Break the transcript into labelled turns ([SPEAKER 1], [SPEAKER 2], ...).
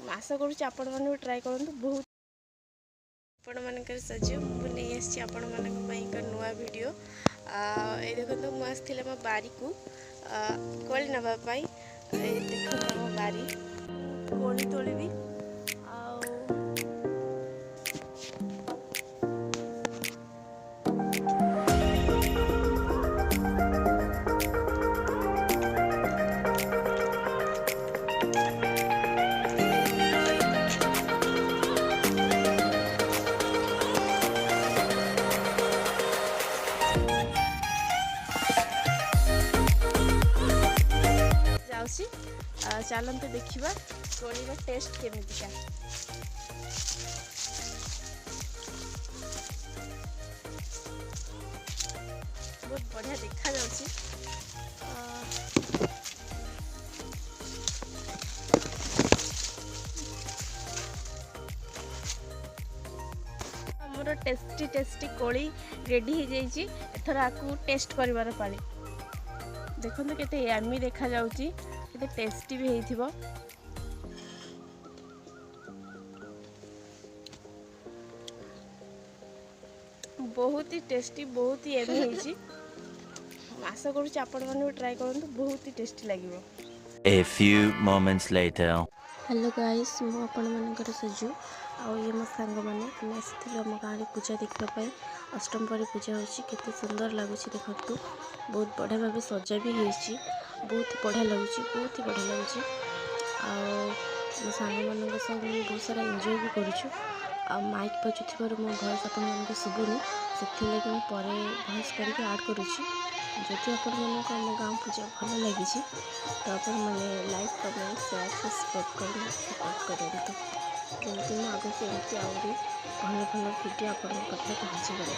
[SPEAKER 1] आशा करुँच आपण मैंने ट्राए करूँ। बहुत आपण मानकर सज मुझे आसी आपण मान नुआ वीडियो ये देखो मुझे आसती मो बारी को कोली नापी देखो मो बारी कोली तोलिबी चलते देखा कोली टेस्ट केमितिका। बहुत बढ़िया देखा जाउची। हमर टेस्टी टेस्टी कोली रेडी हो जाइए। एथर आकु टेस्ट करिवार पाली देखो केते यामी देखा जाउची, केते टेस्टी भी हेइथिबो। बहुत ही टेस्टी बहुत ही एमी हेइची। आशा करूँ आपण मैंने ट्राए करूँ, बहुत ही टेस्टी लगे।
[SPEAKER 2] A few moments later.
[SPEAKER 1] Hello guys, मु आपण मानकर सजु आ ये मो सांग माने हम आसथिल आम गाँव पूजा देखापी। अष्टम परी पूजा होची, केते सुंदर लगुच देखु। बहुत बढ़िया भाव सजा भी होती, बहुत बढ़िया लगुच, बहुत ही बढ़िया लगुच। मो सांग मान सब बहुत सारा एंजॉय भी करुछु। माइक बजुथिबार मो भॉइस आपण मानक सुबुनी, से लगे पर भॉइस करके ऐड करुछि। जदि आपण मानक आम गाँव पूजा भल लगी तो आप लाइक कमेंट शेयर सब्सक्राइब कर सपोर्ट करूँ, जमी आगे एमती आहरी भल भल भिडियो आप पहुँची गले।